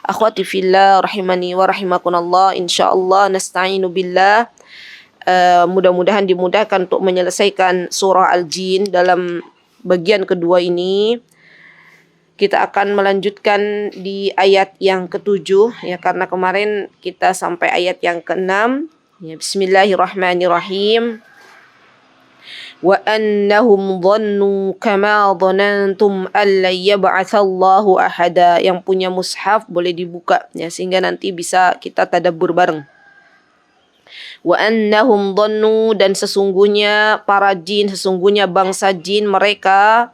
Akhwati fillah rahimani wa rahimakumullah, insyaallah nasta'inu billah. Mudah-mudahan dimudahkan untuk menyelesaikan surah Al-Jin dalam bagian kedua ini. Kita akan melanjutkan di ayat yang ke-7 ya, karena kemarin kita sampai ayat yang ke-6 ya. Bismillahirrahmanirrahim. Wa annahum dhannu kama dhanantum alla yab'atsallahu ahada. Yang punya mushaf boleh dibuka ya, sehingga nanti bisa kita tadabbur bareng. Wa annahum dhannu, dan sesungguhnya para jin, sesungguhnya bangsa jin mereka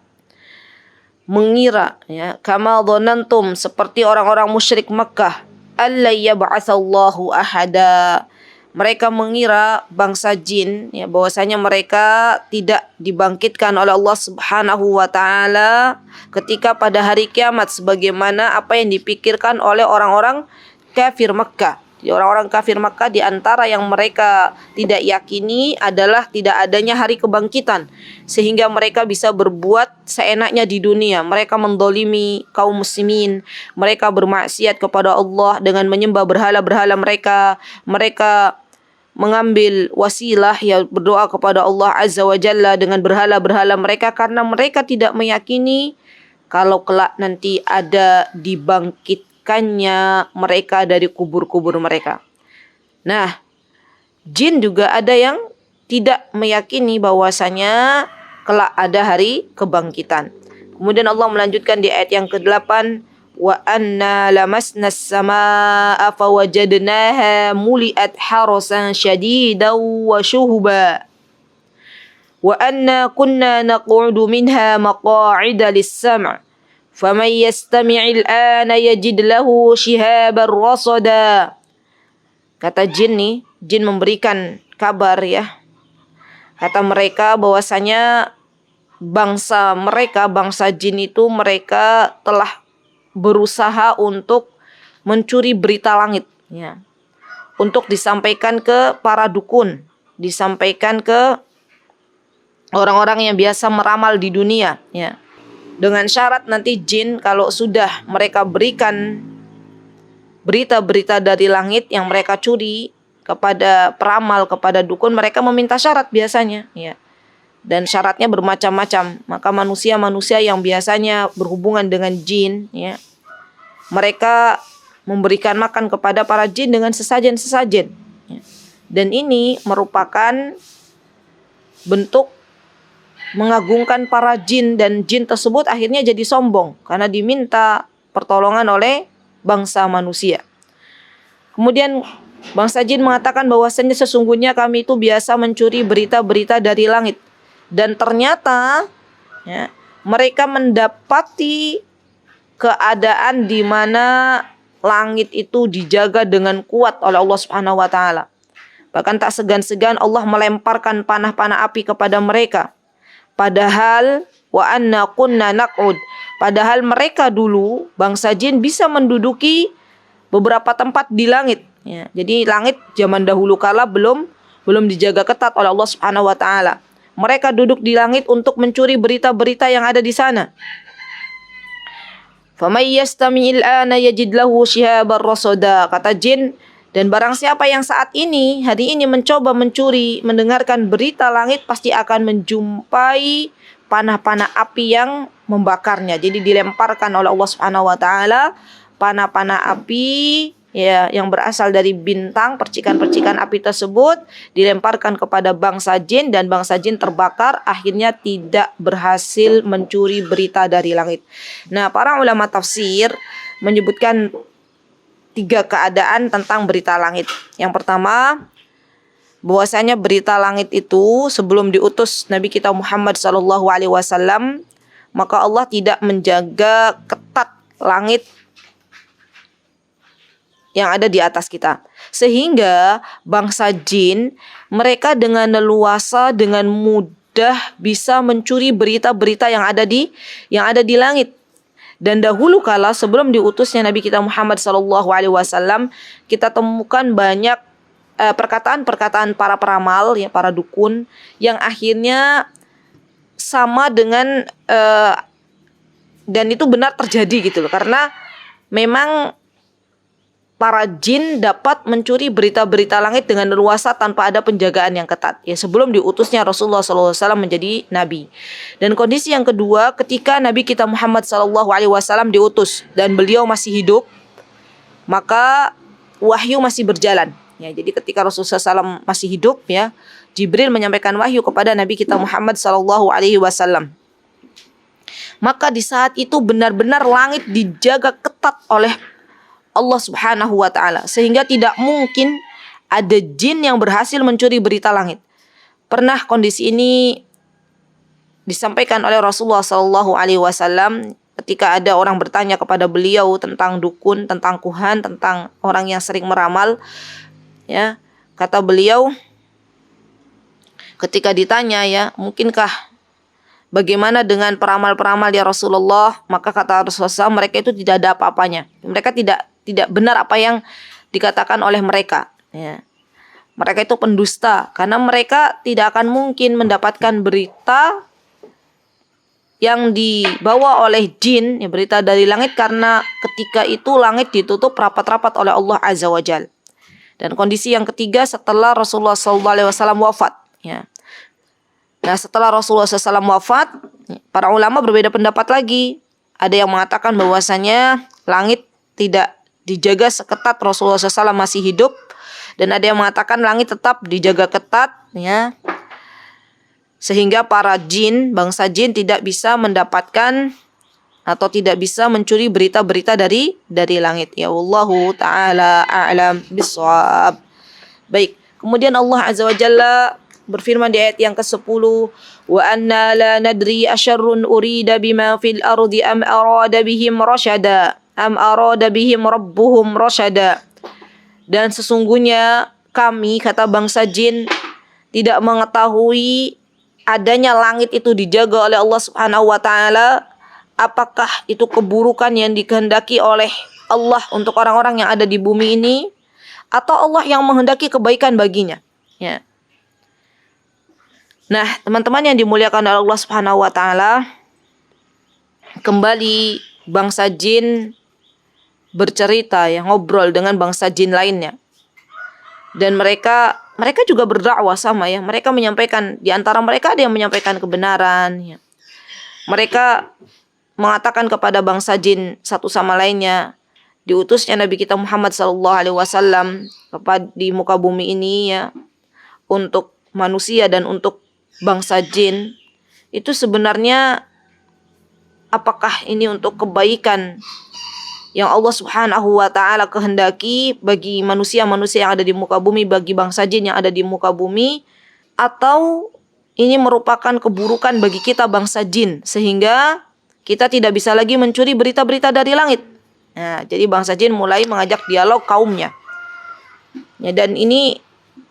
mengira ya, kama dhanantum, seperti orang-orang musyrik Makkah, alla yab'atsallahu ahada. Mereka mengira bangsa jin ya, bahwasanya mereka tidak dibangkitkan oleh Allah Subhanahu wa taala ketika pada hari kiamat sebagaimana apa yang dipikirkan oleh orang-orang kafir Makkah. Jadi orang-orang kafir Makkah di antara yang mereka tidak yakini adalah tidak adanya hari kebangkitan, sehingga mereka bisa berbuat seenaknya di dunia. Mereka mendolimi kaum muslimin, mereka bermaksiat kepada Allah dengan menyembah berhala-berhala mereka. Mereka mengambil wasilah ya, berdoa kepada Allah Azza wa Jalla dengan berhala-berhala mereka, karena mereka tidak meyakini kalau kelak nanti ada dibangkitkannya mereka dari kubur-kubur mereka. Nah, jin juga ada yang tidak meyakini bahwasanya kelak ada hari kebangkitan. Kemudian Allah melanjutkan di ayat yang ke-8, wa anna lamasna as-samaa'a fawajadnaha muli'at harasan syadidan wa syuhuba wa anna kunna naq'udu minha maq'ida lis-sam'. Faman yastami'il ana yajid lahu shihaban rasada. Kata jin nih, jin memberikan kabar ya. Kata mereka bahwasanya bangsa jin itu mereka telah berusaha untuk mencuri berita langit ya, untuk disampaikan ke para dukun, disampaikan ke orang-orang yang biasa meramal di dunia ya. Dengan syarat nanti jin kalau sudah mereka berikan berita-berita dari langit yang mereka curi kepada peramal, kepada dukun, mereka meminta syarat biasanya ya. Dan syaratnya bermacam-macam. Maka manusia-manusia yang biasanya berhubungan dengan jin ya, mereka memberikan makan kepada para jin dengan sesajen-sesajen ya. Dan ini merupakan bentuk mengagungkan para jin, dan jin tersebut akhirnya jadi sombong karena diminta pertolongan oleh bangsa manusia. Kemudian bangsa jin mengatakan bahwasanya sesungguhnya kami itu biasa mencuri berita-berita dari langit, dan ternyata ya, mereka mendapati keadaan di mana langit itu dijaga dengan kuat oleh Allah Subhanahu wa taala. Bahkan tak segan-segan Allah melemparkan panah-panah api kepada mereka. Padahal wa anna kunna naq'ud, padahal mereka dulu bangsa jin bisa menduduki beberapa tempat di langit ya. Jadi langit zaman dahulu kala belum dijaga ketat oleh Allah Subhanahu wa taala. Mereka duduk di langit untuk mencuri berita-berita yang ada di sana. Faman yastami'il ana yajid lahu shihaban rasada. Kata jin, dan barang siapa yang saat ini, hari ini mencoba mencuri, mendengarkan berita langit, pasti akan menjumpai panah-panah api yang membakarnya. Jadi dilemparkan oleh Allah Subhanahu wa taala panah-panah api ya, yang berasal dari bintang, percikan-percikan api tersebut dilemparkan kepada bangsa jin, dan bangsa jin terbakar, akhirnya tidak berhasil mencuri berita dari langit. Nah, para ulama tafsir menyebutkan 3 keadaan tentang berita langit. Yang pertama, bahwasanya berita langit itu sebelum diutus Nabi kita Muhammad SAW, maka Allah tidak menjaga ketat langit yang ada di atas kita, sehingga bangsa jin mereka dengan leluasa, dengan mudah bisa mencuri berita-berita yang ada di langit. Dan dahulu kala sebelum diutusnya Nabi kita Muhammad SAW, kita temukan banyak perkataan-perkataan para peramal ya, para dukun, yang akhirnya sama dengan dan itu benar terjadi gitu loh. Karena memang para jin dapat mencuri berita-berita langit dengan leluasa tanpa ada penjagaan yang ketat. Ya, sebelum diutusnya Rasulullah SAW menjadi nabi. Dan kondisi yang kedua, ketika Nabi kita Muhammad SAW diutus dan beliau masih hidup, maka wahyu masih berjalan. Ya, jadi ketika Rasulullah SAW masih hidup, ya, Jibril menyampaikan wahyu kepada Nabi kita Muhammad SAW. Maka di saat itu benar-benar langit dijaga ketat oleh Allah Subhanahu wa Ta'ala, sehingga tidak mungkin ada jin yang berhasil mencuri berita langit. Pernah kondisi ini disampaikan oleh Rasulullah SAW ketika ada orang bertanya kepada beliau tentang dukun, tentang kuhan, tentang orang yang sering meramal. Ya, kata beliau ketika ditanya, ya, mungkinkah bagaimana dengan peramal-peramal ya Rasulullah? Maka kata Rasulullah SAW, mereka itu tidak ada apa-apanya. Mereka tidak benar apa yang dikatakan oleh mereka. Ya. Mereka itu pendusta karena mereka tidak akan mungkin mendapatkan berita yang dibawa oleh jin, ya, berita dari langit, karena ketika itu langit ditutup rapat-rapat oleh Allah Azza wa Jal. Dan kondisi yang ketiga, setelah Rasulullah SAW wafat. Ya. Nah, setelah Rasulullah SAW wafat, para ulama berbeda pendapat lagi. Ada yang mengatakan bahwasanya langit tidak dijaga seketat Rasulullah SAW masih hidup, dan ada yang mengatakan langit tetap dijaga ketat, ya, sehingga para jin, bangsa jin tidak bisa mendapatkan atau tidak bisa mencuri berita-berita dari langit. Ya, wallahu taala a'lam bishawab. Baik, kemudian Allah Azza wa Jalla berfirman di ayat yang ke-10, wa anna la nadri asyarrun urida bima fil ardi am arada bihim rasyada am arada bihim rabbuhum rasyada. Dan sesungguhnya kami, kata bangsa jin, tidak mengetahui adanya langit itu dijaga oleh Allah Subhanahu wa Ta'ala. Apakah itu keburukan yang dikehendaki oleh Allah untuk orang-orang yang ada di bumi ini, atau Allah yang menghendaki kebaikan baginya? Ya. Nah, teman-teman yang dimuliakan oleh Allah Subhanahu wa Ta'ala, kembali bangsa jin bercerita, ya, ngobrol dengan bangsa jin lainnya. Dan mereka juga berdakwah sama, ya. Mereka menyampaikan, di antara mereka ada yang menyampaikan kebenaran, ya. Mereka mengatakan kepada bangsa jin satu sama lainnya, diutusnya Nabi kita Muhammad SAW di muka bumi ini, ya, untuk manusia dan untuk bangsa jin, itu sebenarnya apakah ini untuk kebaikan yang Allah Subhanahu wa Ta'ala kehendaki bagi manusia-manusia yang ada di muka bumi, bagi bangsa jin yang ada di muka bumi, atau ini merupakan keburukan bagi kita bangsa jin sehingga kita tidak bisa lagi mencuri berita-berita dari langit. Nah, jadi bangsa jin mulai mengajak dialog kaumnya. Ya, dan ini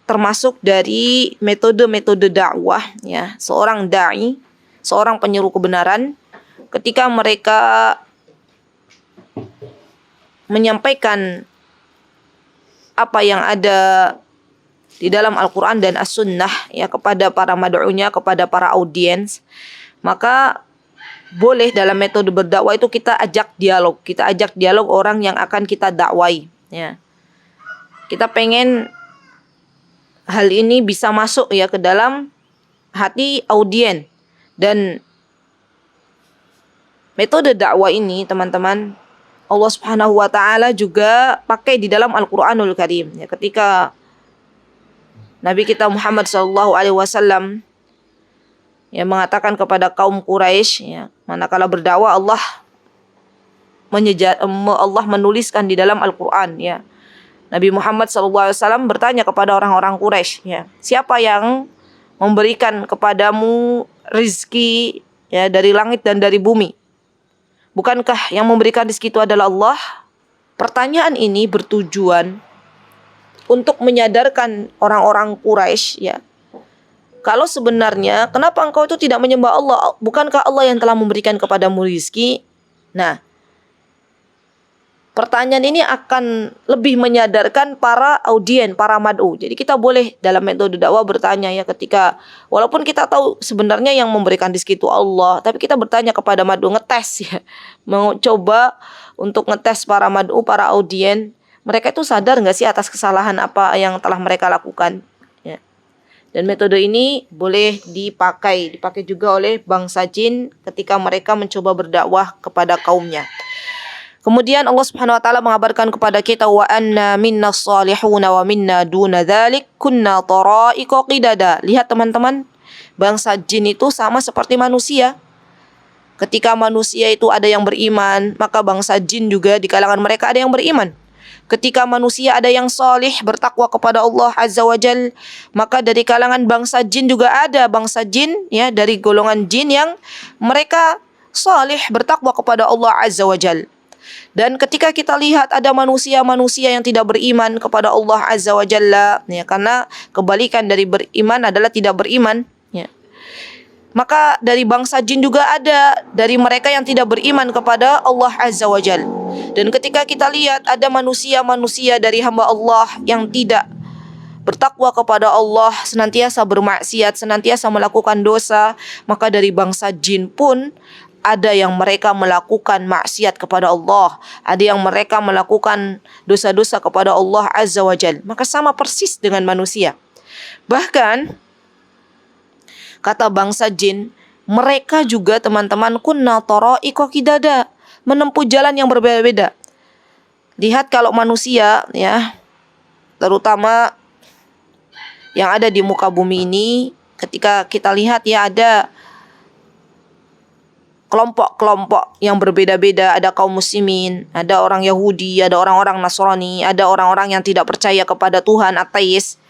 termasuk dari metode-metode dakwah, ya, seorang dai, seorang penyeru kebenaran, ketika mereka menyampaikan apa yang ada di dalam Al-Quran dan As-Sunnah, ya, kepada para mad'unya, kepada para audiens, maka boleh dalam metode berdakwah itu kita ajak dialog orang yang akan kita dakwai, ya. Kita pengen hal ini bisa masuk, ya, ke dalam hati audien. Dan metode dakwah ini, teman-teman, Allah Subhanahu wa Ta'ala juga pakai di dalam Al-Quranul Karim, ya, ketika Nabi kita Muhammad SAW, ya, mengatakan kepada kaum Quraisy, ya, manakala berdakwah, Allah menuliskan di dalam Al-Quran, ya. Nabi Muhammad SAW bertanya kepada orang-orang Quraisy, ya, siapa yang memberikan kepadamu rizki, ya, dari langit dan dari bumi? Bukankah yang memberikan rezeki itu adalah Allah? Pertanyaan ini bertujuan untuk menyadarkan orang-orang Quraisy, ya, kalau sebenarnya kenapa engkau itu tidak menyembah Allah? Bukankah Allah yang telah memberikan kepadamu rezeki? Nah, pertanyaan ini akan lebih menyadarkan para audien, para mad'u. Jadi kita boleh dalam metode dakwah bertanya, ya, ketika walaupun kita tahu sebenarnya yang memberikan rezeki itu Allah, tapi kita bertanya kepada mad'u, ngetes, ya, mencoba untuk ngetes para mad'u, para audien, mereka itu sadar nggak sih atas kesalahan apa yang telah mereka lakukan. Ya. Dan metode ini boleh dipakai juga oleh bangsa jin ketika mereka mencoba berdakwah kepada kaumnya. Kemudian Allah Subhanahu wa taala mengabarkan kepada kita wa anna minna shalihuna wa minna duna dzalik kunna tara'iqa qidada. Lihat teman-teman, bangsa jin itu sama seperti manusia. Ketika manusia itu ada yang beriman, maka bangsa jin juga di kalangan mereka ada yang beriman. Ketika manusia ada yang salih bertakwa kepada Allah Azza wa Jal, maka dari kalangan bangsa jin juga ada bangsa jin ya dari golongan jin yang mereka salih bertakwa kepada Allah Azza wa Jal. Dan ketika kita lihat ada manusia-manusia yang tidak beriman kepada Allah Azza wa Jalla, ya, karena kebalikan dari beriman adalah tidak beriman, ya. Maka dari bangsa jin juga ada dari mereka yang tidak beriman kepada Allah Azza wa Jalla. Dan ketika kita lihat ada manusia-manusia dari hamba Allah yang tidak bertakwa kepada Allah, senantiasa bermaksiat, senantiasa melakukan dosa, maka dari bangsa jin pun ada yang mereka melakukan maksiat kepada Allah, ada yang mereka melakukan dosa-dosa kepada Allah Azza wa Jal. Maka sama persis dengan manusia. Bahkan kata bangsa jin, mereka juga teman-teman kunna tara'iqa qidada, menempuh jalan yang berbeda-beda. Lihat kalau manusia ya, terutama yang ada di muka bumi ini, ketika kita lihat ya ada kelompok-kelompok yang berbeda-beda, ada kaum muslimin, ada orang Yahudi, ada orang-orang Nasrani, ada orang-orang yang tidak percaya kepada Tuhan, ateis.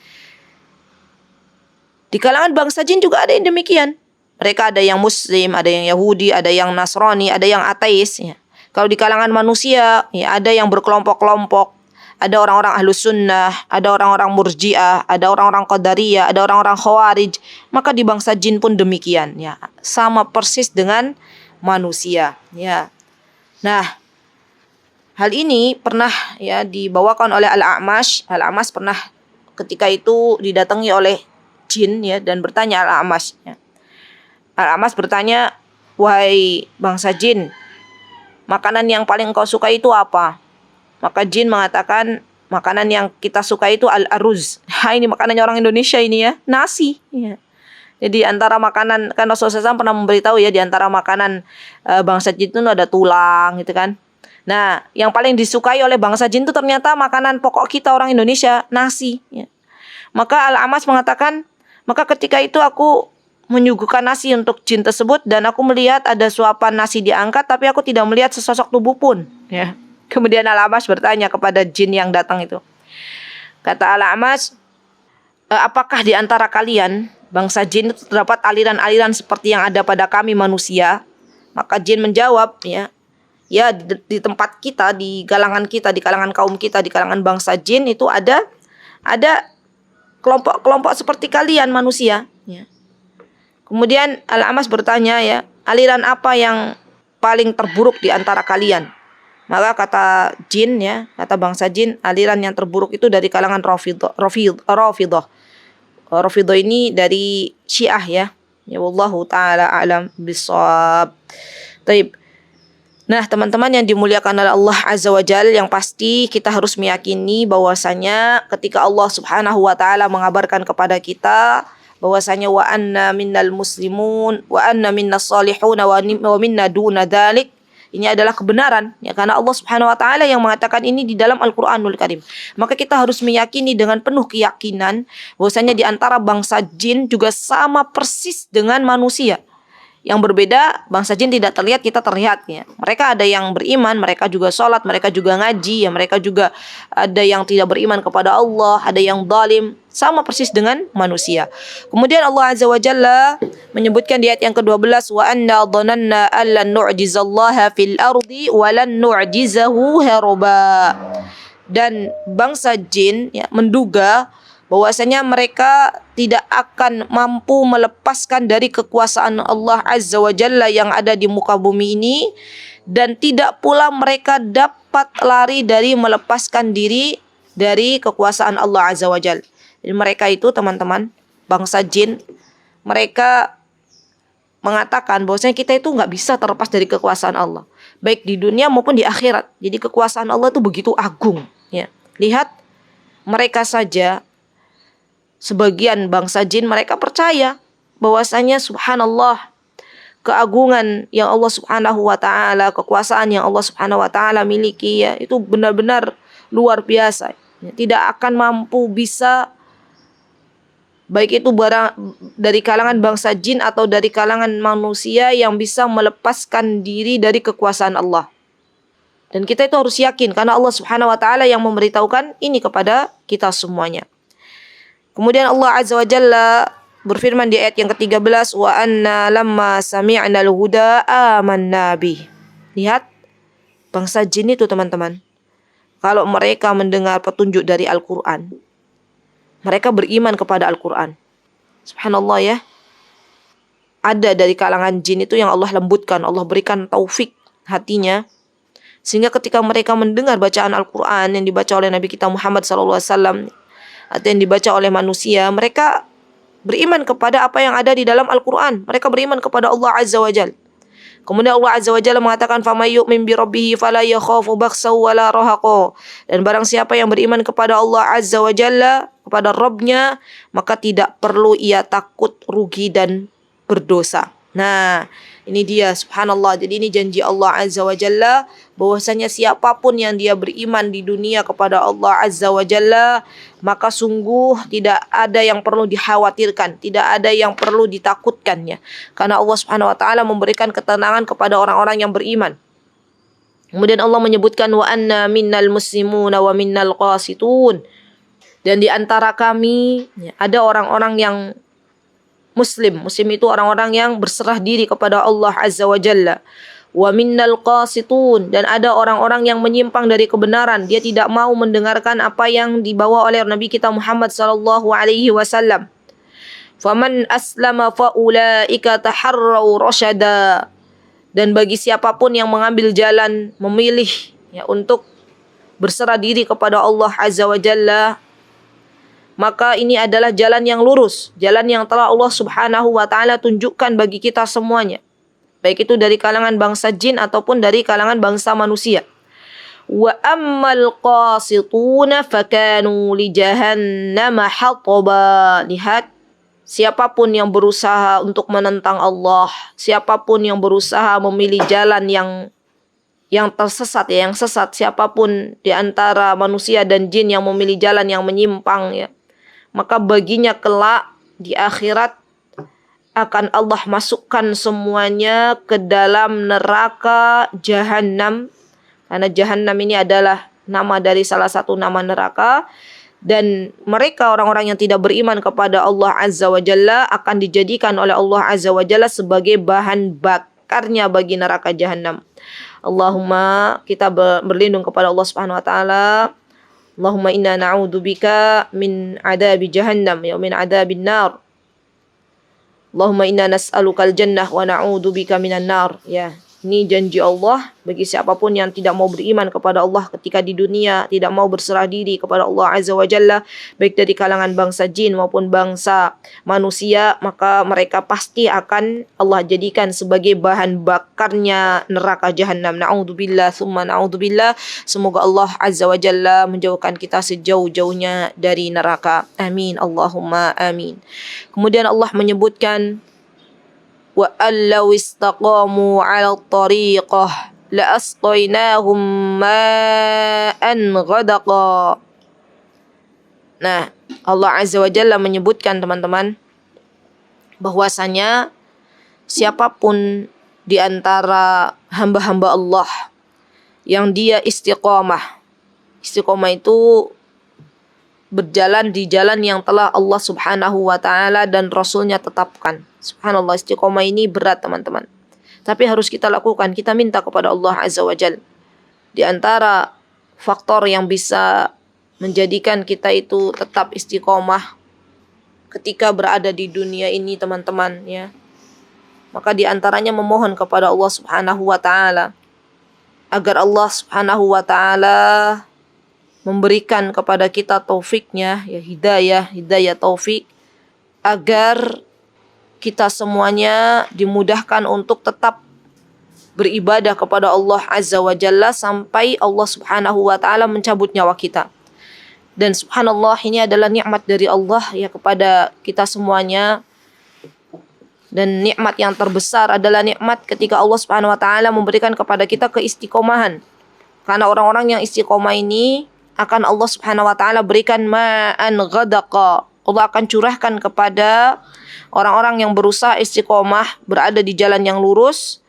Di kalangan bangsa jin juga ada yang demikian. Mereka ada yang muslim, ada yang Yahudi, ada yang Nasrani, ada yang ateis. Ya. Kalau di kalangan manusia, ya ada yang berkelompok-kelompok. Ada orang-orang ahlus sunnah, ada orang-orang murji'ah, ada orang-orang qadariyah, ada orang-orang khawarij. Maka di bangsa jin pun demikian. Ya, sama persis dengan manusia, ya. Nah, hal ini pernah ya dibawakan oleh Al-A'mash. Al-A'mash pernah ketika itu didatangi oleh jin ya dan bertanya Al-A'mash. Ya. Al-A'mash bertanya, wahai bangsa jin, makanan yang paling engkau suka itu apa? Maka jin mengatakan, makanan yang kita suka itu al-aruz. Ini makanannya orang Indonesia ini ya, nasi. Ya. Jadi antara makanan, kan Rasulullah SAW pernah memberitahu ya, di antara makanan bangsa jin itu ada tulang gitu kan. Nah, yang paling disukai oleh bangsa jin itu ternyata makanan pokok kita orang Indonesia, nasi. Ya. Maka Al-A'mash mengatakan, maka ketika itu aku menyuguhkan nasi untuk jin tersebut dan aku melihat ada suapan nasi diangkat, tapi aku tidak melihat sesosok tubuh pun. Ya. Kemudian Al-A'mash bertanya kepada jin yang datang itu. Kata Al-A'mash, apakah di antara kalian bangsa jin itu terdapat aliran-aliran seperti yang ada pada kami manusia? Maka jin menjawab, ya di tempat kita, di kalangan kita, di kalangan kaum kita, di kalangan bangsa jin itu ada kelompok-kelompok seperti kalian manusia. Ya. Kemudian Al-A'mash bertanya, ya aliran apa yang paling terburuk di antara kalian? Maka kata jin, ya kata bangsa jin, aliran yang terburuk itu dari kalangan Rafidah. Rafidah ini dari Syiah ya. Ya wallahu taala a'lam bissawab. Baik. Nah, teman-teman yang dimuliakan oleh Allah Azza wa Jalla, yang pasti kita harus meyakini bahwasanya ketika Allah Subhanahu wa taala mengabarkan kepada kita bahwasanya wa anna minnal muslimun wa anna minnas salihun wa minna duna dzalik, ini adalah kebenaran ya, karena Allah Subhanahu wa taala yang mengatakan ini di dalam Al-Qur'anul Karim. Maka kita harus meyakini dengan penuh keyakinan bahwasanya di antara bangsa jin juga sama persis dengan manusia. Yang berbeda, bangsa jin tidak terlihat, kita terlihat ya. Mereka ada yang beriman, mereka juga sholat, mereka juga ngaji ya, mereka juga ada yang tidak beriman kepada Allah, ada yang zalim, sama persis dengan manusia. Kemudian Allah Azza wa Jalla menyebutkan di ayat yang ke-12, wa anna dhananna allan nu'jizallaha fil ardi wa lan nu'jizahu haraba. Dan bangsa jin ya, menduga bahwasanya mereka tidak akan mampu melepaskan dari kekuasaan Allah Azza wa Jalla yang ada di muka bumi ini, dan tidak pula mereka dapat lari dari melepaskan diri dari kekuasaan Allah Azza wa Jalla. Jadi mereka itu teman-teman, bangsa jin, mereka mengatakan bahwasanya kita itu nggak bisa terlepas dari kekuasaan Allah, baik di dunia maupun di akhirat. Jadi kekuasaan Allah itu begitu agung ya. Lihat, mereka saja, sebagian bangsa jin mereka percaya bahwasanya subhanallah, keagungan yang Allah Subhanahu wa taala, kekuasaan yang Allah Subhanahu wa taala miliki ya, itu benar-benar luar biasa. Ya, tidak akan mampu bisa, baik itu barang dari kalangan bangsa jin atau dari kalangan manusia, yang bisa melepaskan diri dari kekuasaan Allah. Dan kita itu harus yakin karena Allah Subhanahu wa taala yang memberitahukan ini kepada kita semuanya. Kemudian Allah Azza wa Jalla berfirman di ayat yang ke-13, wa anna lamma sami'na al-huda amanna bih. Lihat, bangsa jin itu teman-teman, kalau mereka mendengar petunjuk dari Al-Quran, mereka beriman kepada Al-Quran. Subhanallah ya. Ada dari kalangan jin itu yang Allah lembutkan, Allah berikan taufik hatinya, sehingga ketika mereka mendengar bacaan Al-Quran yang dibaca oleh Nabi kita Muhammad SAW atau yang dibaca oleh manusia, mereka beriman kepada apa yang ada di dalam Al-Quran. Mereka beriman kepada Allah Azza wa Jalla. Kemudian Allah Azza wa Jalla mengatakan, فَمَنْ يُؤْمِنْ بِرَبِّهِ فَلَا يَخَافُ بَخْسًا وَلَا رَهَقًا. Dan barang siapa yang beriman kepada Allah Azza wa Jalla, kepada Rabbnya, maka tidak perlu ia takut rugi dan berdosa. Nah, ini dia subhanallah. Jadi ini janji Allah Azza wa Jalla bahwasanya siapapun yang dia beriman di dunia kepada Allah Azza wa Jalla, maka sungguh tidak ada yang perlu dikhawatirkan, tidak ada yang perlu ditakutkannya. Karena Allah Subhanahu wa taala memberikan ketenangan kepada orang-orang yang beriman. Kemudian Allah menyebutkan wa anna minnal muslimuna wa minnal qasitun. Dan di antara kami ada orang-orang yang Muslim. Muslim itu orang-orang yang berserah diri kepada Allah Azza wa Jalla. Wa minnal qasitun. Dan ada orang-orang yang menyimpang dari kebenaran. Dia tidak mau mendengarkan apa yang dibawa oleh Nabi kita Muhammad sallallahu alaihi wasallam. Faman aslama faulaika taharrau rasyada. Dan bagi siapapun yang mengambil jalan, memilih ya untuk berserah diri kepada Allah Azza wa Jalla, maka ini adalah jalan yang lurus, jalan yang telah Allah Subhanahu wa taala tunjukkan bagi kita semuanya, baik itu dari kalangan bangsa jin ataupun dari kalangan bangsa manusia. Wa ammal qasituna fakanu li jahannam hataba. Lihat, siapapun yang berusaha untuk menentang Allah, siapapun yang berusaha memilih jalan yang tersesat ya, yang sesat, siapapun di antara manusia dan jin yang memilih jalan yang menyimpang ya, maka baginya kelak di akhirat akan Allah masukkan semuanya ke dalam neraka Jahannam. Karena Jahannam ini adalah nama dari salah satu nama neraka. Dan mereka orang-orang yang tidak beriman kepada Allah Azza wa Jalla akan dijadikan oleh Allah Azza wa Jalla sebagai bahan bakarnya bagi neraka Jahannam. Allahumma, kita berlindung kepada Allah Subhanahu wa taala. Allahumma inna na'udzubika min adabi jahannam ya min adabin nar. Allahumma inna nas'alukal jannah wa na'udzubika minan nar. Ya, ini janji Allah bagi siapapun yang tidak mau beriman kepada Allah ketika di dunia, tidak mau berserah diri kepada Allah Azza wa Jalla, baik dari kalangan bangsa jin maupun bangsa manusia, maka mereka pasti akan Allah jadikan sebagai bahan bakarnya neraka Jahannam. Na'udzubillah summa na'udzubillah. Semoga Allah Azza wa Jalla menjauhkan kita sejauh-jauhnya dari neraka. Amin. Allahumma amin. Kemudian Allah menyebutkan wa allau istaqamu 'ala tariqah la asqainahum ma'an ghadaqa. Nah, Allah Azza wa Jalla menyebutkan teman-teman bahwasanya siapapun di antara hamba-hamba Allah yang dia istiqamah. Istiqamah itu berjalan di jalan yang telah Allah Subhanahu wa taala dan Rasulnya tetapkan. Subhanallah, istiqomah ini berat teman-teman. Tapi harus kita lakukan. Kita minta kepada Allah Azza wa Jalla. Di antara faktor yang bisa menjadikan kita itu tetap istiqomah ketika berada di dunia ini teman-teman ya. Maka di antaranya memohon kepada Allah Subhanahu wa taala agar Allah Subhanahu wa taala memberikan kepada kita taufiknya ya, hidayah taufik, agar kita semuanya dimudahkan untuk tetap beribadah kepada Allah Azza wa Jalla sampai Allah Subhanahu wa taala mencabut nyawa kita. Dan subhanallah, ini adalah nikmat dari Allah ya kepada kita semuanya. Dan nikmat yang terbesar adalah nikmat ketika Allah Subhanahu wa taala memberikan kepada kita keistiqomahan. Karena orang-orang yang istiqomah ini akan Allah Subhanahu wa taala berikan ma'an ghadaqa. Allah akan curahkan kepada orang-orang yang berusaha istiqomah, berada di jalan yang lurus,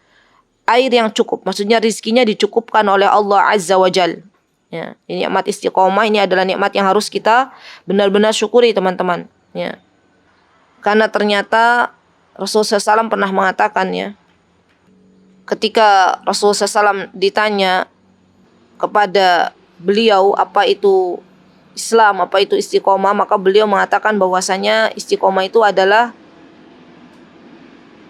air yang cukup. Maksudnya rizkinya dicukupkan oleh Allah Azza wa Jal. Ya, ini nikmat istiqomah, ini adalah nikmat yang harus kita benar-benar syukuri, teman-teman. Ya. Karena ternyata Rasulullah SAW pernah mengatakan, ya, ketika Rasulullah SAW ditanya kepada beliau apa itu Islam, apa itu istiqomah, maka beliau mengatakan bahwasanya istiqomah itu adalah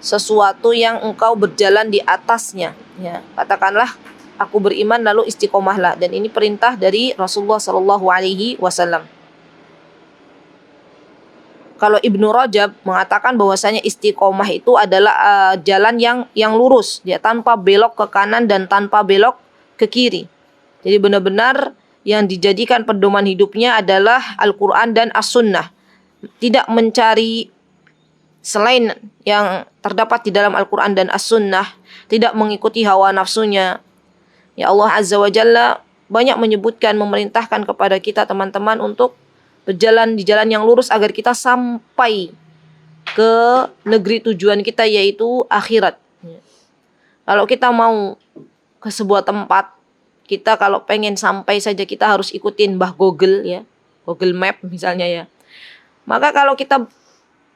sesuatu yang engkau berjalan di atasnya. Ya, katakanlah aku beriman lalu istiqomahlah, dan ini perintah dari Rasulullah SAW. Kalau Ibnu Rajab mengatakan bahwasanya istiqomah itu adalah jalan yang lurus, dia tanpa belok ke kanan dan tanpa belok ke kiri. Jadi benar-benar yang dijadikan pedoman hidupnya adalah Al-Quran dan As-Sunnah. Tidak mencari selain yang terdapat di dalam Al-Quran dan As-Sunnah, tidak mengikuti hawa nafsunya. Ya, Allah Azza wa Jalla banyak menyebutkan, memerintahkan kepada kita teman-teman untuk berjalan di jalan yang lurus agar kita sampai ke negeri tujuan kita, yaitu akhirat. Kalau kita mau ke sebuah tempat, kita kalau pengen sampai saja kita harus ikutin Google, ya, Google Map misalnya, ya. Maka kalau kita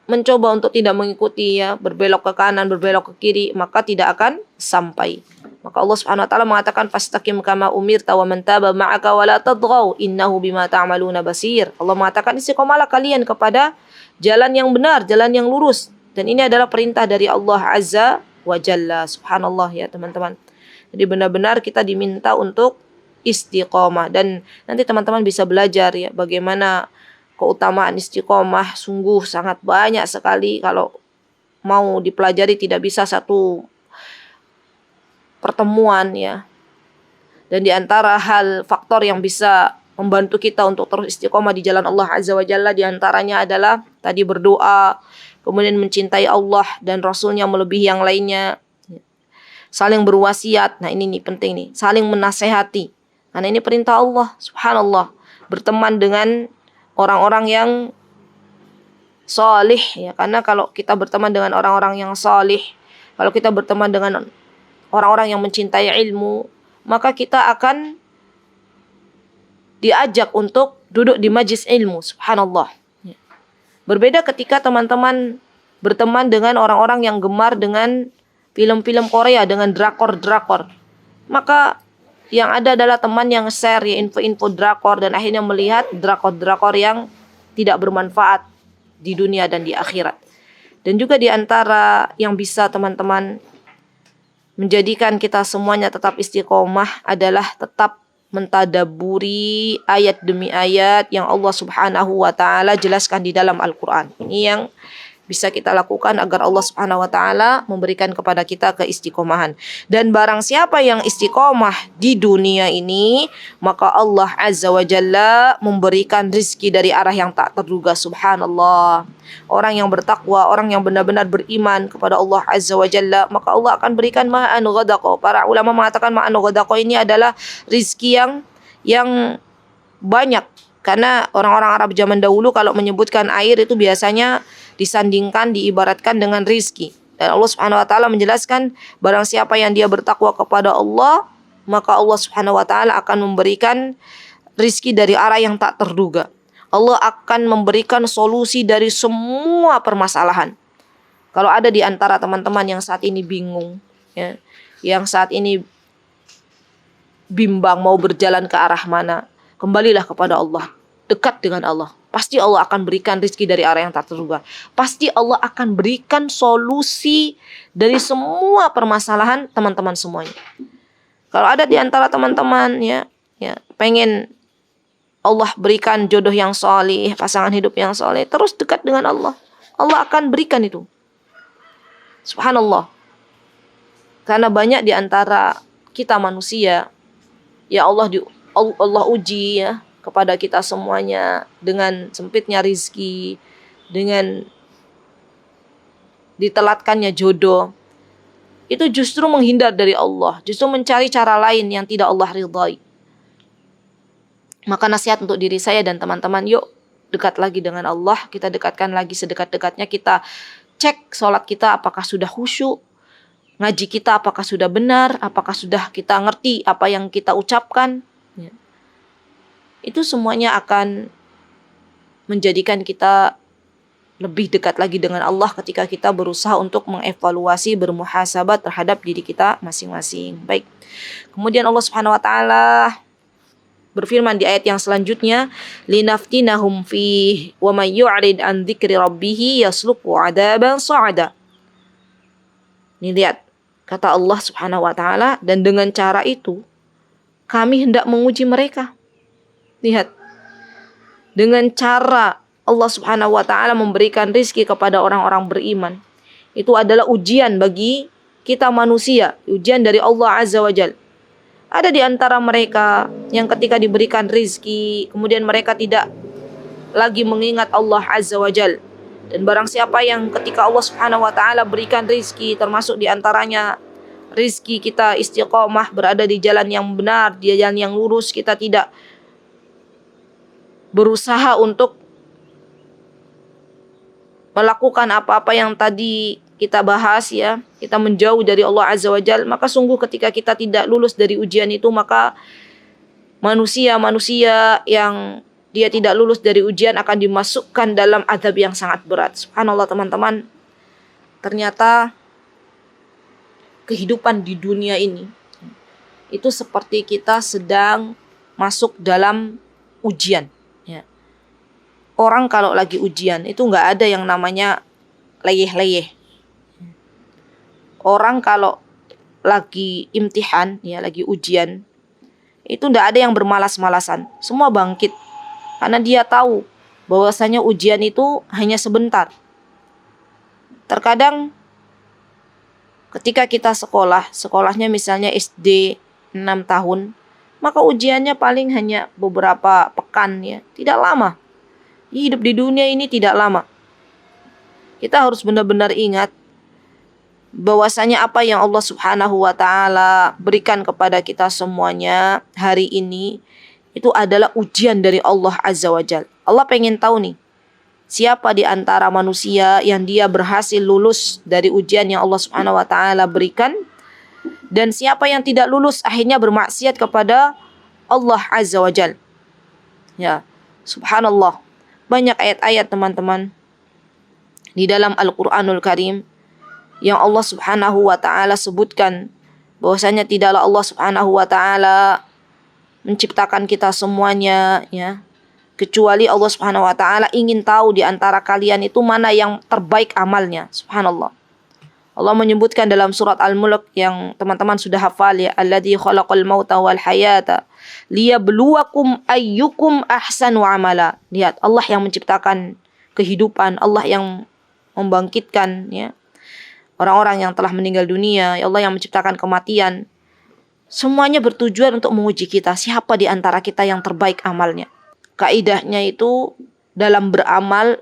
mencoba untuk tidak mengikuti, ya, berbelok ke kanan, berbelok ke kiri, maka tidak akan sampai. Maka Allah Subhanahu wa taala mengatakan fastaqim kama umirta wa man taba ma'aka wa la tadghaw innahu bima ta'maluna basir. Allah mengatakan istiqomalah kalian kepada jalan yang benar, jalan yang lurus. Dan ini adalah perintah dari Allah Azza wa Jalla. Subhanallah, ya teman-teman. Jadi benar-benar kita diminta untuk istiqomah, dan nanti teman-teman bisa belajar, ya, bagaimana keutamaan istiqomah. Sungguh sangat banyak sekali, kalau mau dipelajari tidak bisa satu pertemuan, ya. Dan di antara hal faktor yang bisa membantu kita untuk terus istiqomah di jalan Allah Azza wa Jalla, di antaranya adalah tadi berdoa, kemudian mencintai Allah dan Rasulnya melebihi yang lainnya, saling berwasiat. Nah, ini nih penting nih, saling menasehati. Karena ini perintah Allah, subhanallah. Berteman dengan orang-orang yang salih, ya. Karena kalau kita berteman dengan orang-orang yang salih, kalau kita berteman dengan orang-orang yang mencintai ilmu, maka kita akan diajak untuk duduk di majlis ilmu, subhanallah. Berbeda ketika teman-teman berteman dengan orang-orang yang gemar dengan film-film Korea, dengan drakor-drakor. Maka yang ada adalah teman yang share, ya, info-info drakor, dan akhirnya melihat drakor-drakor yang tidak bermanfaat di dunia dan di akhirat. Dan juga di antara yang bisa teman-teman menjadikan kita semuanya tetap istiqomah adalah tetap mentadaburi ayat demi ayat yang Allah Subhanahu wa taala jelaskan di dalam Al-Qur'an. Ini yang bisa kita lakukan agar Allah Subhanahu wa taala memberikan kepada kita keistiqomahan. Dan barang siapa yang istiqomah di dunia ini, maka Allah Azza wa Jalla memberikan rizki dari arah yang tak terduga, subhanallah. Orang yang bertakwa, orang yang benar-benar beriman kepada Allah Azza wa Jalla, maka Allah akan berikan ma'an ghadaqa. Para ulama mengatakan ma'an ghadaqa ini adalah rizki yang banyak. Karena orang-orang Arab zaman dahulu kalau menyebutkan air itu biasanya disandingkan, diibaratkan dengan rizki. Dan Allah Subhanahu wa taala menjelaskan barang siapa yang dia bertakwa kepada Allah, maka Allah Subhanahu wa taala akan memberikan rizki dari arah yang tak terduga. Allah akan memberikan solusi dari semua permasalahan. Kalau ada di antara teman-teman yang saat ini bingung, ya, yang saat ini bimbang mau berjalan ke arah mana, kembalilah kepada Allah, dekat dengan Allah. Pasti Allah akan berikan rizki dari arah yang tak terduga. Pasti Allah akan berikan solusi dari semua permasalahan teman-teman semuanya. Kalau ada di antara teman-teman, ya pengen Allah berikan jodoh yang soleh, pasangan hidup yang soleh, terus dekat dengan Allah. Allah akan berikan itu. Subhanallah. Karena banyak di antara kita manusia, ya Allah uji, ya. kepada kita semuanya dengan sempitnya rizki, dengan ditelatkannya jodoh, itu justru menghindar dari Allah, justru mencari cara lain yang tidak Allah ridhai. Maka nasihat untuk diri saya dan teman-teman, yuk dekat lagi dengan Allah, kita dekatkan lagi sedekat-dekatnya, kita cek sholat kita apakah sudah khusyuk, ngaji kita apakah sudah benar, apakah sudah kita ngerti apa yang kita ucapkan. Ya. Itu semuanya akan menjadikan kita lebih dekat lagi dengan Allah ketika kita berusaha untuk mengevaluasi, bermuhasabah terhadap diri kita masing-masing. Baik. Kemudian Allah Subhanahu wa taala berfirman di ayat yang selanjutnya, linaftinahum fih wa may yu'rid an dzikri rabbih yasluku 'adaban sha'ada. Ini lihat kata Allah Subhanahu wa taala, dan dengan cara itu kami hendak menguji mereka. Lihat. Dengan cara Allah Subhanahu wa taala memberikan rizki kepada orang-orang beriman. Itu adalah ujian bagi kita manusia, ujian dari Allah Azza wa Jalla. Ada di antara mereka yang ketika diberikan rizki, kemudian mereka tidak lagi mengingat Allah Azza wa Jal. Dan barang siapa yang ketika Allah Subhanahu wa ta'ala berikan rizki, termasuk di antaranya rizki kita istiqomah, berada di jalan yang benar, di jalan yang lurus, kita tidak berusaha untuk melakukan apa-apa yang tadi kita bahas ya, kita menjauh dari Allah Azza wa Jal, maka sungguh ketika kita tidak lulus dari ujian itu, maka manusia-manusia yang dia tidak lulus dari ujian akan dimasukkan dalam azab yang sangat berat. Subhanallah teman-teman, ternyata kehidupan di dunia ini itu seperti kita sedang masuk dalam ujian ya. Orang kalau lagi ujian itu nggak ada yang namanya leyeh-leyeh. Orang kalau lagi imtihan, ya lagi ujian, itu tidak ada yang bermalas-malasan. Semua bangkit. Karena dia tahu bahwasanya ujian itu hanya sebentar. Terkadang ketika kita sekolahnya misalnya SD 6 tahun, maka ujiannya paling hanya beberapa pekan ya, tidak lama. Hidup di dunia ini tidak lama. Kita harus benar-benar ingat bahwasanya apa yang Allah Subhanahu wa taala berikan kepada kita semuanya hari ini itu adalah ujian dari Allah Azza wa Jalla. Allah pengen tahu nih, siapa di antara manusia yang dia berhasil lulus dari ujian yang Allah Subhanahu wa taala berikan, dan siapa yang tidak lulus akhirnya bermaksiat kepada Allah Azza wa Jalla. Ya, subhanallah. Banyak ayat-ayat teman-teman di dalam Al-Qur'anul Karim yang Allah Subhanahu wa taala sebutkan bahwasanya tidaklah Allah Subhanahu wa taala menciptakan kita semuanya ya, kecuali Allah Subhanahu wa taala ingin tahu di antara kalian itu mana yang terbaik amalnya. Subhanallah. Allah menyebutkan dalam surat Al-Mulk yang teman-teman sudah hafal ya, alladzi khalaqal mauta wal hayata liyabluwakum ayyukum ahsanu amala. Lihat, Allah yang menciptakan kehidupan, Allah yang membangkitkan ya orang-orang yang telah meninggal dunia, ya Allah yang menciptakan kematian. Semuanya bertujuan untuk menguji kita, siapa di antara kita yang terbaik amalnya. Kaidahnya itu dalam beramal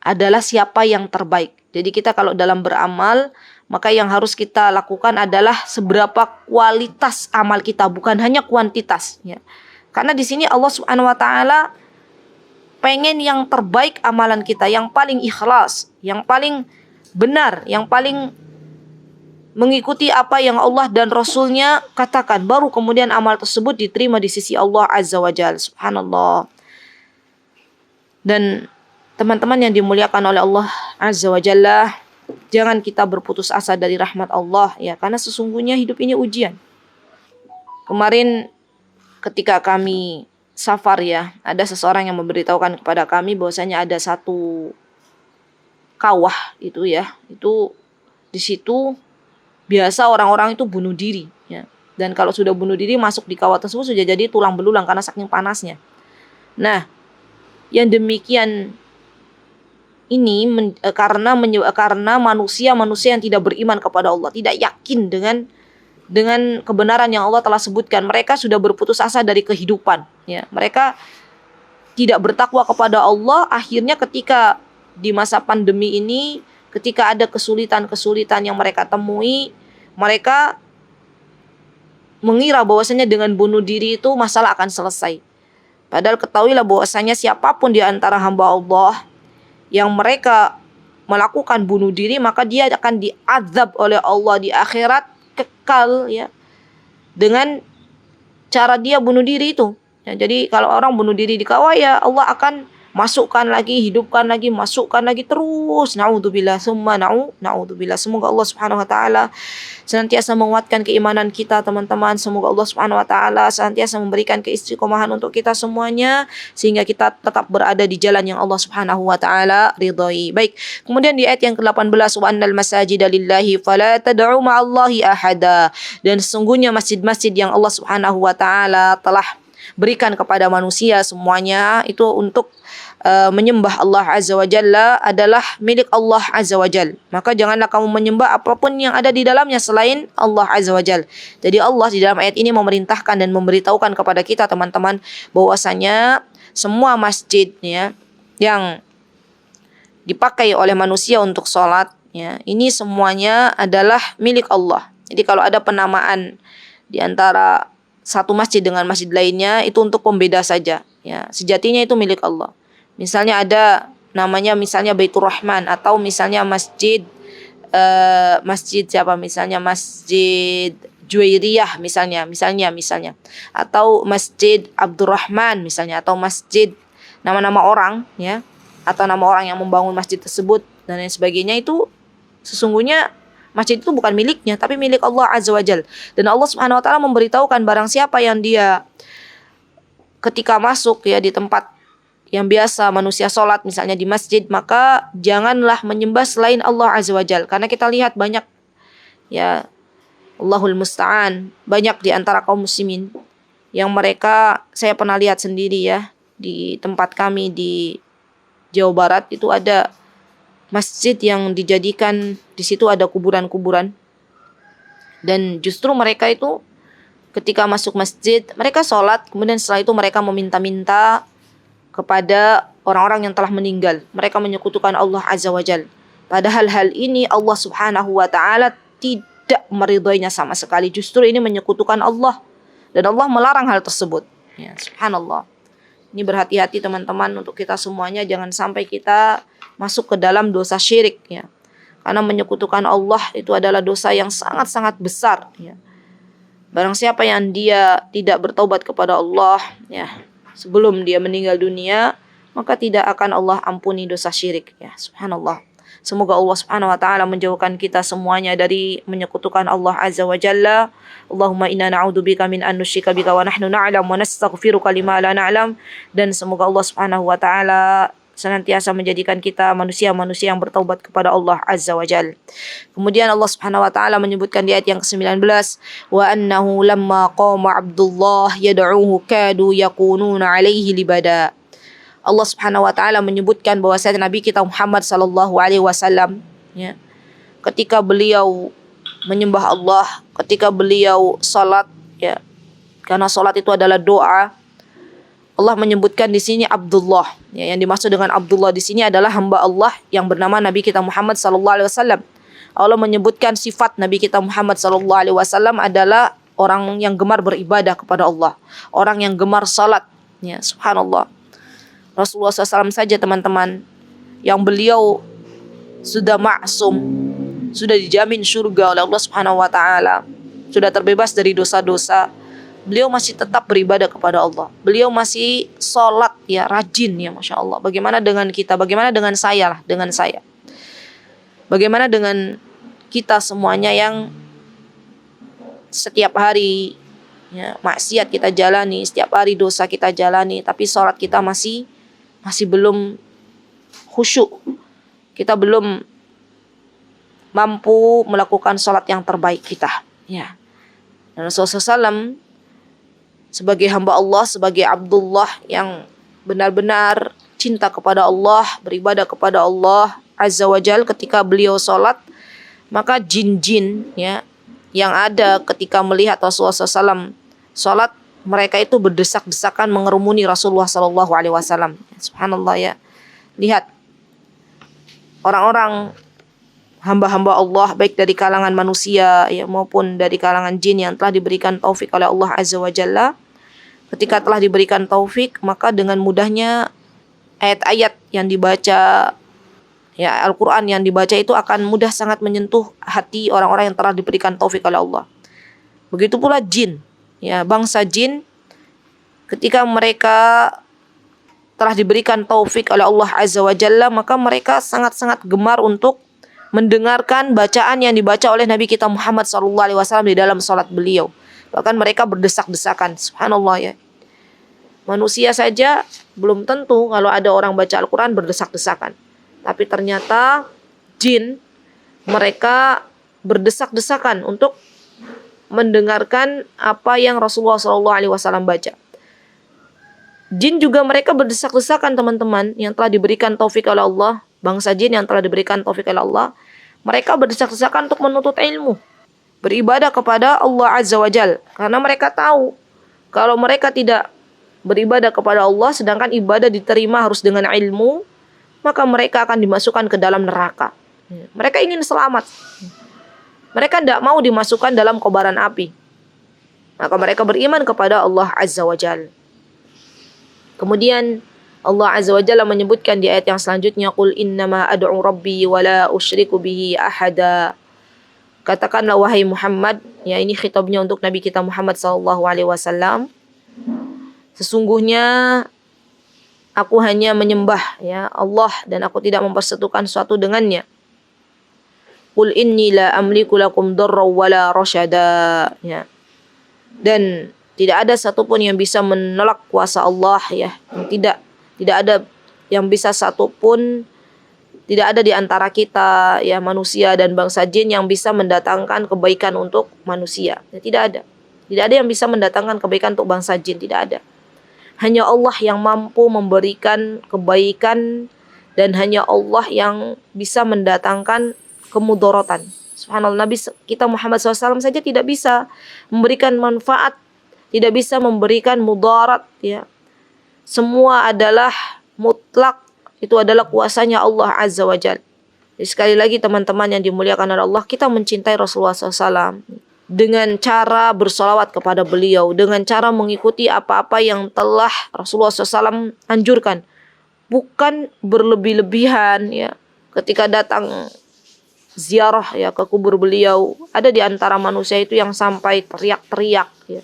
adalah siapa yang terbaik. Jadi kita kalau dalam beramal, maka yang harus kita lakukan adalah seberapa kualitas amal kita, bukan hanya kuantitas ya. Karena di sini Allah Subhanahu wa taala pengen yang terbaik amalan kita, yang paling ikhlas, yang paling benar, yang paling mengikuti apa yang Allah dan Rasulnya katakan, baru kemudian amal tersebut diterima di sisi Allah Azza wa Jalla. Subhanallah. Dan teman-teman yang dimuliakan oleh Allah Azza wa Jalla, jangan kita berputus asa dari rahmat Allah ya, karena sesungguhnya hidup ini ujian. Kemarin ketika kami safar ya, ada seseorang yang memberitahukan kepada kami bahwasanya ada satu kawah itu ya, itu di situ biasa orang-orang itu bunuh diri ya. Dan kalau sudah bunuh diri masuk di kawah tersebut sudah jadi tulang belulang karena saking panasnya. Nah, yang demikian ini karena manusia-manusia yang tidak beriman kepada Allah, tidak yakin dengan kebenaran yang Allah telah sebutkan. Mereka sudah berputus asa dari kehidupan ya. Mereka tidak bertakwa kepada Allah, akhirnya ketika di masa pandemi ini, ketika ada kesulitan-kesulitan yang mereka temui, mereka mengira bahwasanya dengan bunuh diri itu masalah akan selesai. Padahal ketahuilah bahwasanya siapapun di antara hamba Allah yang mereka melakukan bunuh diri, maka dia akan diazab oleh Allah di akhirat kekal, ya, dengan cara dia bunuh diri itu. Ya, jadi kalau orang bunuh diri di kawah, ya Allah akan masukkan lagi, hidupkan lagi, masukkan lagi terus. Naudzubillah, summa naudzubillah. Semoga Allah Subhanahu wa taala senantiasa menguatkan keimanan kita, teman-teman. Semoga Allah Subhanahu wa taala senantiasa memberikan keistiqomahan untuk kita semuanya sehingga kita tetap berada di jalan yang Allah Subhanahu wa taala ridhai. Baik. Kemudian di ayat yang ke-18, wa annal masajida lillahi fala tad'u ma'allahi ahada. Dan sesungguhnya masjid-masjid yang Allah Subhanahu wa taala telah berikan kepada manusia semuanya itu untuk menyembah Allah Azza wa Jalla adalah milik Allah Azza wa Jalla. Maka janganlah kamu menyembah apapun yang ada di dalamnya selain Allah Azza wa Jalla. Jadi Allah di dalam ayat ini memerintahkan dan memberitahukan kepada kita, teman-teman, bahwasanya semua masjid, ya, yang dipakai oleh manusia untuk sholat, ya, ini semuanya adalah milik Allah. Jadi kalau ada penamaan di antara satu masjid dengan masjid lainnya, itu untuk pembeda saja, ya. Sejatinya itu milik Allah. Misalnya ada namanya misalnya Baitur Rahman, atau misalnya masjid siapa, misalnya Masjid Juwairiyah misalnya, atau Masjid Abdurrahman misalnya, atau masjid nama-nama orang, ya, atau nama orang yang membangun masjid tersebut dan lain sebagainya. Itu sesungguhnya masjid itu bukan miliknya, tapi milik Allah Azza wa Jal. Dan Allah Subhanahu wa taala memberitahukan barang siapa yang dia ketika masuk, ya, di tempat yang biasa manusia sholat, misalnya di masjid, maka janganlah menyembah selain Allah Azza wa Jal. Karena kita lihat banyak, ya, Allahul Musta'an, banyak di antara kaum muslimin yang mereka, saya pernah lihat sendiri, ya, di tempat kami di Jawa Barat itu ada masjid yang dijadikan di situ ada kuburan-kuburan. Dan justru mereka itu ketika masuk masjid, mereka sholat, kemudian setelah itu mereka meminta-minta kepada orang-orang yang telah meninggal. Mereka menyekutukan Allah Azza wa Jal. Padahal hal ini Allah Subhanahu wa taala tidak meridhoinya sama sekali. Justru ini menyekutukan Allah, dan Allah melarang hal tersebut. Ya, subhanallah. Ini berhati-hati, teman-teman, untuk kita semuanya, jangan sampai kita masuk ke dalam dosa syirik, ya. Karena menyekutukan Allah itu adalah dosa yang sangat-sangat besar, ya. Barang siapa yang dia tidak bertaubat kepada Allah, ya, sebelum dia meninggal dunia, maka tidak akan Allah ampuni dosa syirik, ya. Subhanallah. Semoga Allah Subhanahu wa taala menjauhkan kita semuanya dari menyekutukan Allah Azza wa Jalla. Allahumma inna na'udzubika min an nusyrika bika wa nahnu na'lam wa nastaghfiruka lima la na'lam. Dan semoga Allah Subhanahu wa taala senantiasa menjadikan kita manusia-manusia yang bertaubat kepada Allah Azza wa Jalla. Kemudian Allah Subhanahu wa taala menyebutkan di ayat yang ke-19, wa annahu lamma qama Abdullah yad'uhu kadu yakununa alaihi libada. Allah Subhanahu wa taala menyebutkan bahwasanya Nabi kita Muhammad sallallahu alaihi wasallam, ya, ketika beliau menyembah Allah, ketika beliau salat, ya, karena salat itu adalah doa. Allah menyebutkan di sini Abdullah, ya, yang dimaksud dengan Abdullah di sini adalah hamba Allah yang bernama Nabi kita Muhammad sallallahu alaihi wasallam. Allah menyebutkan sifat Nabi kita Muhammad sallallahu alaihi wasallam adalah orang yang gemar beribadah kepada Allah, orang yang gemar salat, ya, subhanallah. Rasulullah SAW saja, teman-teman, yang beliau sudah maksum, sudah dijamin surga oleh Allah Subhanahu wa taala, sudah terbebas dari dosa-dosa, beliau masih tetap beribadah kepada Allah. Beliau masih sholat, ya, rajin, ya, Masya Allah. Bagaimana dengan kita? Bagaimana dengan saya lah, dengan saya? Bagaimana dengan kita semuanya yang setiap hari, ya, maksiat kita jalani, setiap hari dosa kita jalani, tapi sholat kita masih belum khusyuk. Kita belum mampu melakukan sholat yang terbaik kita, ya. Dan Rasulullah SAW sebagai hamba Allah, sebagai Abdullah yang benar-benar cinta kepada Allah, beribadah kepada Allah Azza wa Jal, ketika beliau sholat, maka jin-jin, ya, yang ada ketika melihat Rasulullah SAW sholat, mereka itu berdesak-desakan mengerumuni Rasulullah sallallahu alaihi wasallam. Subhanallah ya. Lihat orang-orang hamba-hamba Allah baik dari kalangan manusia ya maupun dari kalangan jin yang telah diberikan taufik oleh Allah Azza wa Jalla. Ketika telah diberikan taufik, maka dengan mudahnya ayat-ayat yang dibaca, ya Al-Quran yang dibaca itu akan mudah sangat menyentuh hati orang-orang yang telah diberikan taufik oleh Allah. Begitu pula jin, ya bangsa jin ketika mereka telah diberikan taufik oleh Allah Azza wa Jalla, maka mereka sangat-sangat gemar untuk mendengarkan bacaan yang dibaca oleh Nabi kita Muhammad SAW di dalam salat beliau. Bahkan mereka berdesak-desakan. Subhanallah ya. Manusia saja belum tentu kalau ada orang baca Al-Quran berdesak-desakan. Tapi ternyata jin mereka berdesak-desakan untuk mendengarkan apa yang Rasulullah SAW baca. Jin juga mereka berdesak-desakan teman-teman yang telah diberikan taufik oleh Allah. Bangsa jin yang telah diberikan taufik oleh Allah. Mereka berdesak-desakan untuk menuntut ilmu. Beribadah kepada Allah Azza wa Jal. Karena mereka tahu kalau mereka tidak beribadah kepada Allah sedangkan ibadah diterima harus dengan ilmu, maka mereka akan dimasukkan ke dalam neraka. Mereka ingin selamat. Mereka tidak mau dimasukkan dalam kobaran api. Maka mereka beriman kepada Allah Azza wa Jal. Kemudian Allah Azza wa Jalla menyebutkan di ayat yang selanjutnya, Qul innama ad'u rabbi wa la usyriku bihi ahada. Katakanlah wahai Muhammad, ya ini khitabnya untuk Nabi kita Muhammad sallallahu alaihi wasallam. Sesungguhnya aku hanya menyembah ya Allah dan aku tidak mempersekutukan suatu dengannya. Qul inni la amliku lakum darra wala rasyada. Ya. Dan tidak ada satupun yang bisa menolak kuasa Allah ya. Tidak ada yang bisa satupun, tidak ada di antara kita ya manusia dan bangsa jin yang bisa mendatangkan kebaikan untuk manusia. Ya, tidak ada. Tidak ada yang bisa mendatangkan kebaikan untuk bangsa jin, tidak ada. Hanya Allah yang mampu memberikan kebaikan dan hanya Allah yang bisa mendatangkan kemudaratan. Subhanallah, Nabi kita Muhammad SAW saja tidak bisa memberikan manfaat, tidak bisa memberikan mudarat ya. Semua adalah mutlak, itu adalah kuasanya Allah Azza wa Jalla. Sekali lagi teman-teman yang dimuliakan oleh Allah, kita mencintai Rasulullah SAW dengan cara bersolawat kepada beliau, dengan cara mengikuti apa-apa yang telah Rasulullah SAW anjurkan. Bukan berlebih-lebihan ya. Ketika datang ziarah ya ke kubur beliau, ada di antara manusia itu yang sampai teriak-teriak ya.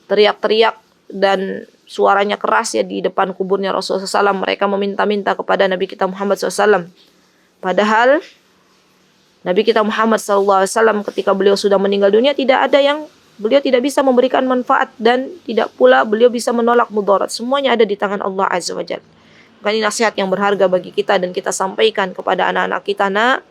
Teriak-teriak dan suaranya keras ya di depan kuburnya Rasulullah SAW. Mereka meminta-minta kepada Nabi kita Muhammad SAW. Padahal Nabi kita Muhammad SAW ketika beliau sudah meninggal dunia, beliau tidak bisa memberikan manfaat dan tidak pula beliau bisa menolak mudarat. Semuanya ada di tangan Allah Azza wa Jalla. Maka ini nasihat yang berharga bagi kita dan kita sampaikan kepada anak-anak kita, nak,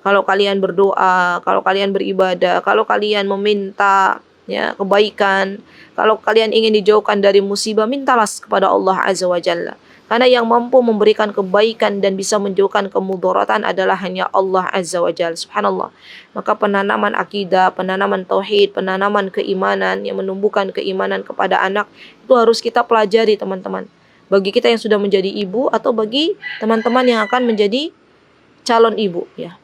kalau kalian berdoa, kalau kalian beribadah, kalau kalian meminta ya kebaikan, kalau kalian ingin dijauhkan dari musibah, mintalah kepada Allah Azza wa Jalla. Karena yang mampu memberikan kebaikan dan bisa menjauhkan kemudaratan adalah hanya Allah Azza wa Jalla. Subhanallah. Maka penanaman akidah, penanaman tauhid, penanaman keimanan yang menumbuhkan keimanan kepada anak itu harus kita pelajari teman-teman. Bagi kita yang sudah menjadi ibu atau bagi teman-teman yang akan menjadi calon ibu ya.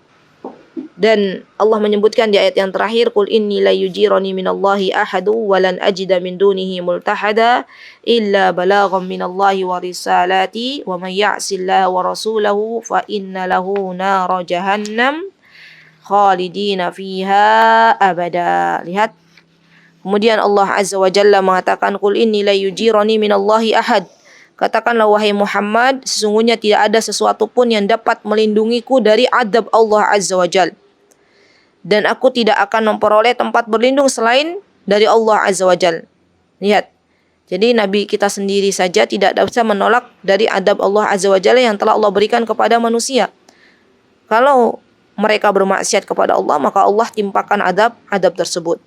Dan Allah menyebutkan di ayat yang terakhir, Qul inni la yujirani minallahi ahadu wa lan ajida min dunihi multahada illa balagham minallahi wa risalati wa man ya'sillaha wa rasulahu fa inna lahu nara jahannam khalidina fiha abada. Lihat. Kemudian Allah Azza wa Jalla mengatakan, Qul inni la yujirani minallahi ahad. Katakanlah wahai Muhammad, sesungguhnya tidak ada sesuatu pun yang dapat melindungiku dari adab Allah Azza wa Jal. Dan aku tidak akan memperoleh tempat berlindung selain dari Allah Azza wa Jal. Lihat. Jadi Nabi kita sendiri saja tidak bisa menolak dari adab Allah Azza wa Jalla yang telah Allah berikan kepada manusia. Kalau mereka bermaksiat kepada Allah, maka Allah timpakan adab tersebut.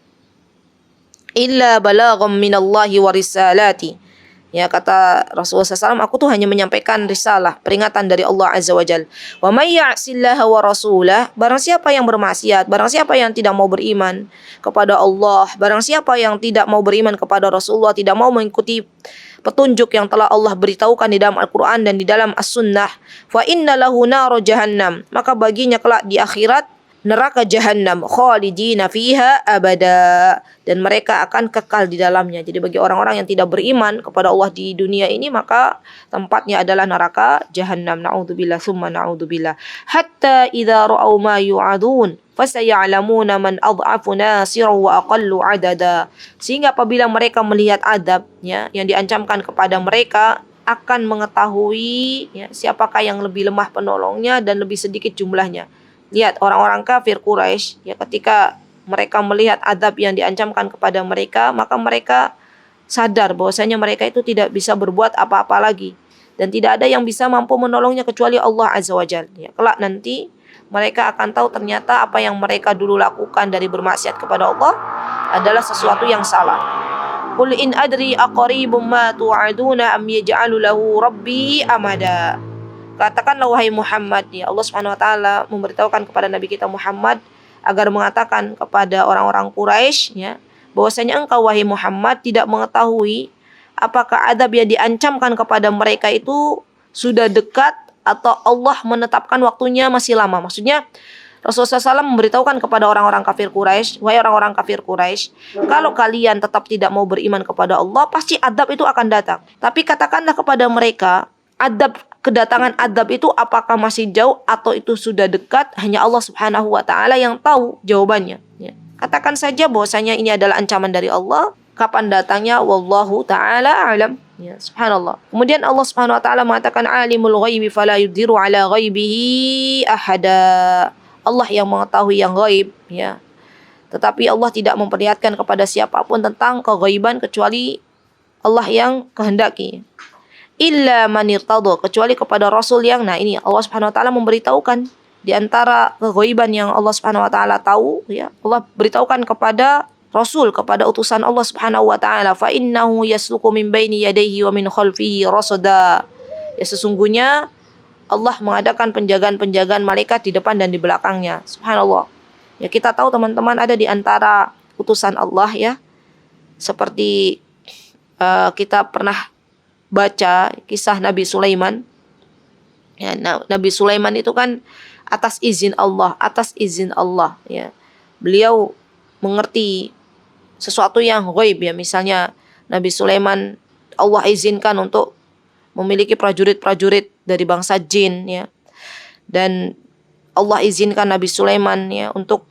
Illa balagham minallahi wa risalati. Ya, kata Rasulullah SAW, aku tuh hanya menyampaikan risalah, peringatan dari Allah Azza wa Jal. Wa may ya'sillaha wa rasulah, barang siapa yang bermaksiat, barang siapa yang tidak mau beriman kepada Allah, barang siapa yang tidak mau beriman kepada Rasulullah, tidak mau mengikuti petunjuk yang telah Allah beritahukan di dalam Al-Quran dan di dalam As-Sunnah, fa inna lahu naro jahannam, maka baginya kelak di akhirat neraka Jahannam, khalidina fiha abada, dan mereka akan kekal di dalamnya. Jadi bagi orang-orang yang tidak beriman kepada Allah di dunia ini, maka tempatnya adalah neraka Jahannam. Na'udzubillah summa na'udzubillah. Hatta idza ra'aw ma yu'adun fasaya'lamuna man adhafu nasiran wa aqallu adada. Sehingga apabila mereka melihat adab, ya, yang diancamkan kepada mereka, akan mengetahui, ya, siapakah yang lebih lemah penolongnya dan lebih sedikit jumlahnya. Lihat orang-orang kafir Quraisy, ya, ketika mereka melihat adab yang diancamkan kepada mereka, maka mereka sadar bahwasanya mereka itu tidak bisa berbuat apa-apa lagi dan tidak ada yang bisa mampu menolongnya kecuali Allah Azza wa Jalla. Ya, kelak nanti mereka akan tahu ternyata apa yang mereka dulu lakukan dari bermaksiat kepada Allah adalah sesuatu yang salah. Qul in adri aqaribum ma tu'aduna am yaj'alu lahu rabbi amada. Katakanlah wahai Muhammad, ya, Allah Subhanahu wa taala memberitahukan kepada nabi kita Muhammad agar mengatakan kepada orang-orang Quraisy, ya, bahwasanya engkau wahai Muhammad tidak mengetahui apakah adab yang diancamkan kepada mereka itu sudah dekat atau Allah menetapkan waktunya masih lama. Maksudnya Rasulullah SAW memberitahukan kepada orang-orang kafir Quraisy, wahai orang-orang kafir Quraisy, kalau kalian tetap tidak mau beriman kepada Allah, pasti adab itu akan datang. Tapi katakanlah kepada mereka, kedatangan adab itu apakah masih jauh atau itu sudah dekat, hanya Allah Subhanahu wa taala yang tahu jawabannya, ya. Katakan saja bahwasanya ini adalah ancaman dari Allah, kapan datangnya wallahu taala alam, ya, subhanallah. Kemudian Allah Subhanahu wa taala mengatakan alimul ghaibi fala yudhiru ala ghaibihi ahada. Allah yang mengetahui yang ghaib, ya. Tetapi Allah tidak memperlihatkan kepada siapapun tentang keghaiban kecuali Allah yang kehendaki. Illa man irtadha, kecuali kepada Rasul yang, nah ini Allah Subhanahu wa taala memberitahukan di antara keghaiban yang Allah Subhanahu wa taala tahu, ya, Allah beritahukan kepada Rasul, kepada utusan Allah Subhanahu wa taala, fa innahu yasluku min baini yadayhi wa min khalfihi rasada. Ya, sesungguhnya Allah mengadakan penjagaan-penjagaan malaikat di depan dan di belakangnya. Subhanallah. Ya, kita tahu teman-teman ada di antara utusan Allah, ya, seperti kita pernah baca kisah Nabi Sulaiman. Ya, Nabi Sulaiman itu kan atas izin Allah, ya. Beliau mengerti sesuatu yang ghaib, ya. Misalnya Nabi Sulaiman Allah izinkan untuk memiliki prajurit-prajurit dari bangsa jin, ya. Dan Allah izinkan Nabi Sulaiman, ya, untuk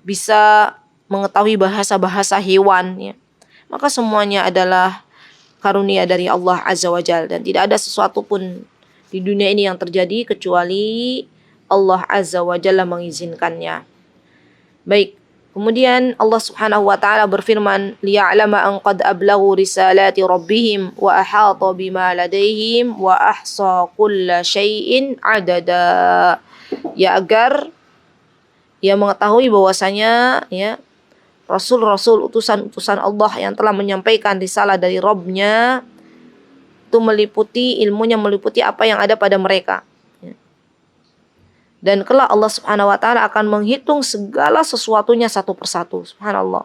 bisa mengetahui bahasa-bahasa hewan, ya. Maka semuanya adalah karunia dari Allah Azza wa Jalla, dan tidak ada sesuatu pun di dunia ini yang terjadi kecuali Allah Azza wa Jalla mengizinkannya. Baik, kemudian Allah Subhanahu wa taala berfirman, liya'lama an qad ablaghu risalati rabbihim wa ahata bima ladaihim wa ahsa kulla syai'in adada. Ya, agar ia mengetahui bahwasanya, ya, Rasul-Rasul, utusan-utusan Allah yang telah menyampaikan risalah dari Rabb-nya itu meliputi ilmunya, meliputi apa yang ada pada mereka, ya. Dan kelak Allah Subhanahu wa taala akan menghitung segala sesuatunya satu persatu. Subhanallah.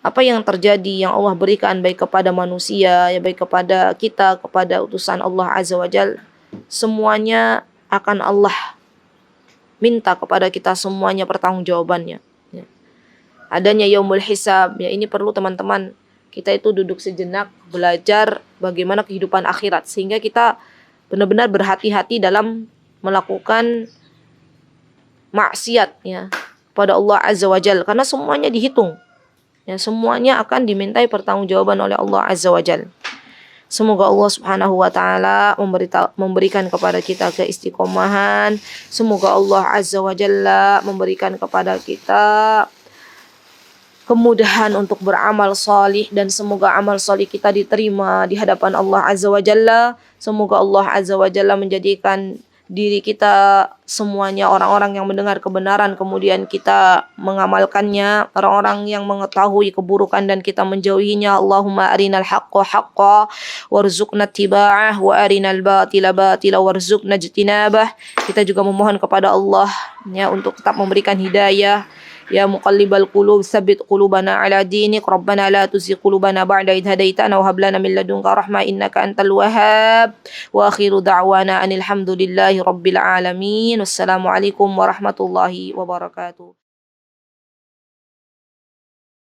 Apa yang terjadi yang Allah berikan baik kepada manusia, ya, baik kepada kita, kepada utusan Allah Azza wa Jalla, semuanya akan Allah minta kepada kita, semuanya pertanggungjawabannya. Adanya yaumul hisab, ya, ini perlu teman-teman kita itu duduk sejenak belajar bagaimana kehidupan akhirat sehingga kita benar-benar berhati-hati dalam melakukan maksiat, ya, pada Allah Azza wa Jalla, karena semuanya dihitung, ya, semuanya akan dimintai pertanggungjawaban oleh Allah Azza wa Jalla. Semoga Allah Subhanahu wa taala memberikan kepada kita keistiqomahan. Semoga Allah Azza wa Jalla memberikan kepada kita kemudahan untuk beramal salih, dan semoga amal salih kita diterima di hadapan Allah Azza wa Jalla. Semoga Allah Azza wa Jalla menjadikan diri kita semuanya orang-orang yang mendengar kebenaran kemudian kita mengamalkannya, orang-orang yang mengetahui keburukan dan kita menjauhinya. Allahumma arinal haqqa haqqa warzuqna ittiba'ah wa arinal batila batila warzuqna ijtinabah. Kita juga memohon kepada Allah ya untuk tetap memberikan hidayah. Ya muqallibal qulub tsabbit qulubana ala dinik. Rabbana la tuzigh qulubana ba'da idh hadaitana wa hab lana min ladunka rahmah innaka antal wahhab. Wa akhiru da'wana anil hamdulillahi rabbil alamin. Wassalamualaikum warahmatullahi wabarakatuh.